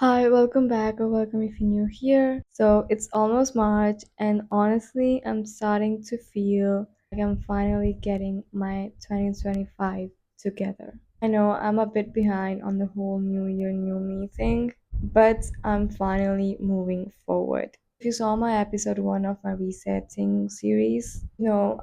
Hi, welcome back or welcome if you're new here. So it's almost March, and honestly, I'm starting to feel like I'm finally getting my 2025 together. I know I'm a bit behind on the whole New Year, New Me thing, but I'm finally moving forward. If you saw my episode 1 of my resetting series,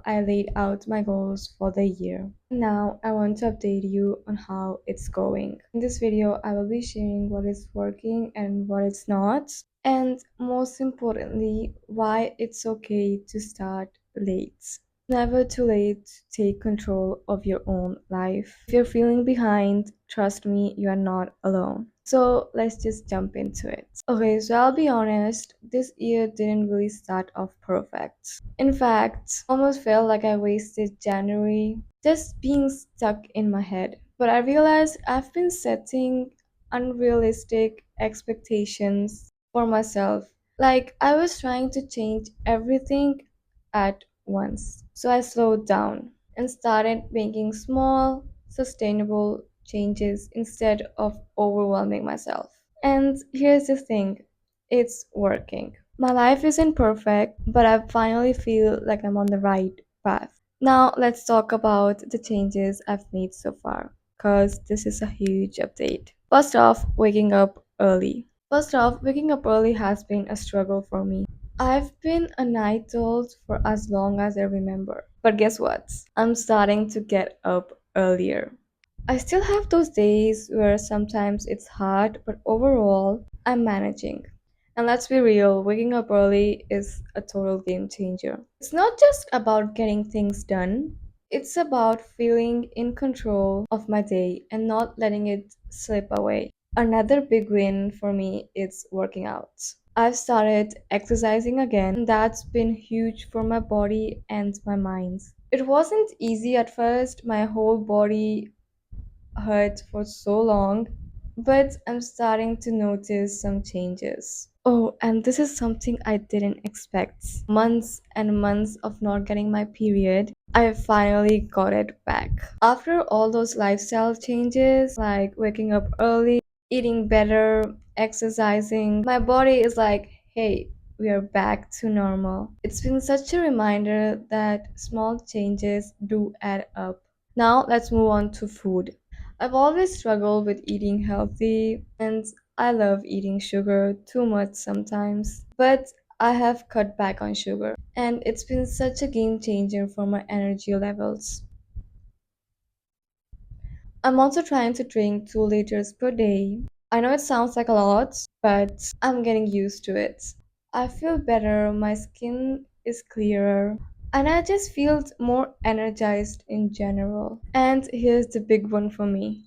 I laid out my goals for the year. Now I want to update you on how it's going. In this video, I will be sharing what is working and what it's not, and most importantly, why it's okay to start late. Never too late to take control of your own life. If you're feeling behind, trust me, you are not alone. So let's just jump into it. Okay, so I'll be honest, this year didn't really start off perfect. In fact, almost felt like I wasted January just being stuck in my head. But I realized I've been setting unrealistic expectations for myself. Like I was trying to change everything at once. So I slowed down and started making small, sustainable changes instead of overwhelming myself. And here's the thing, it's working. My life isn't perfect, but I finally feel like I'm on the right path. Now, let's talk about the changes I've made so far, because this is a huge update. First off, waking up early. First off, waking up early has been a struggle for me. I've been a night owl for as long as I remember. But guess what? I'm starting to get up earlier. I still have those days where sometimes it's hard, but overall, I'm managing. And let's be real, waking up early is a total game changer. It's not just about getting things done, it's about feeling in control of my day and not letting it slip away. Another big win for me is working out. I've started exercising again, and that's been huge for my body and my mind. It wasn't easy at first, my whole body hurt for so long, but I'm starting to notice some changes. Oh, and this is something I didn't expect. Months and months of not getting my period, I finally got it back. After all those lifestyle changes, like waking up early, eating better, exercising, my body is like, hey, we are back to normal. It's been such a reminder that small changes do add up. Now, let's move on to food. I've always struggled with eating healthy, and I love eating sugar too much sometimes. But I have cut back on sugar, and it's been such a game changer for my energy levels. I'm also trying to drink 2 liters per day. I know it sounds like a lot, but I'm getting used to it. I feel better, my skin is clearer, and I just feel more energized in general. And here's the big one for me,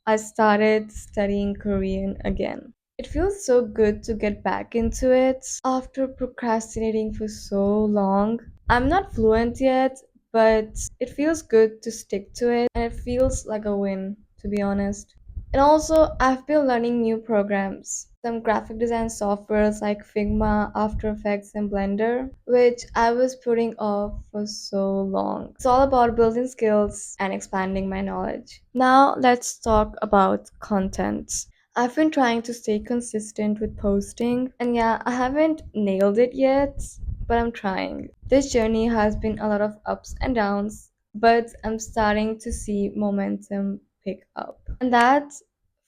I started studying Korean again. It feels so good to get back into it after procrastinating for so long. I'm not fluent yet, but it feels good to stick to it and it feels like a win, to be honest. And also, I've been learning new programs, some graphic design softwares like Figma, After Effects, and Blender, which I was putting off for so long. It's all about building skills and expanding my knowledge. Now, let's talk about content. I've been trying to stay consistent with posting, and yeah, I haven't nailed it yet, but I'm trying. This journey has been a lot of ups and downs, but I'm starting to see momentum pick up. And that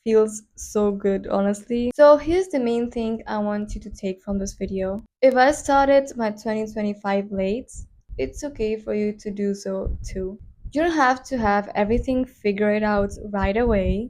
feels so good, honestly. So here's the main thing I want you to take from this video. If I started my 2025 late, it's okay for you to do so too. You don't have to have everything figured out right away.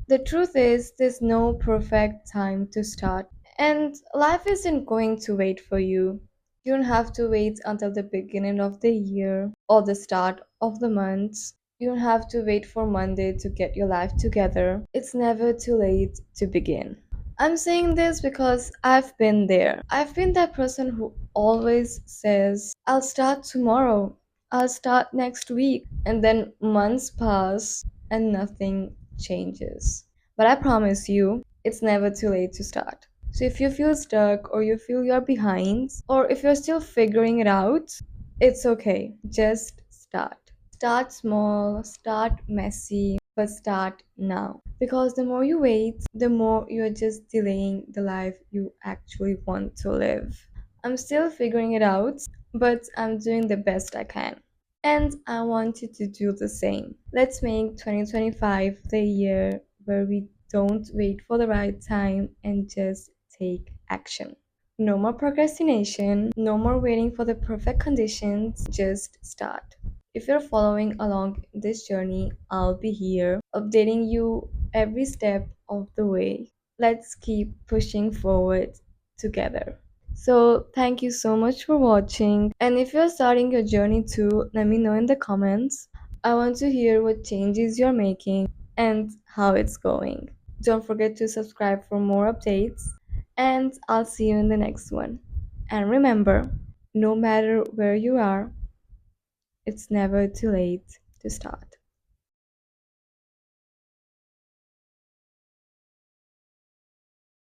The truth is, there's no perfect time to start, and life isn't going to wait for you. You don't have to wait until the beginning of the year or the start of the month. You don't have to wait for Monday to get your life together. It's never too late to begin. I'm saying this because I've been there. I've been that person who always says, I'll start tomorrow, I'll start next week, and then months pass and nothing changes. But I promise you, it's never too late to start. So if you feel stuck or you feel you're behind or if you're still figuring it out, it's okay. Just start. Start small, start messy, but start now. Because the more you wait, the more you're just delaying the life you actually want to live. I'm still figuring it out, but I'm doing the best I can. And I want you to do the same. Let's make 2025 the year where we don't wait for the right time and just take action. No more procrastination, no more waiting for the perfect conditions, just start. If you're following along this journey, I'll be here updating you every step of the way. Let's keep pushing forward together. So, thank you so much for watching. And if you're starting your journey too, let me know in the comments. I want to hear what changes you're making and how it's going. Don't forget to subscribe for more updates, and I'll see you in the next one. And remember, no matter where you are, it's never too late to start.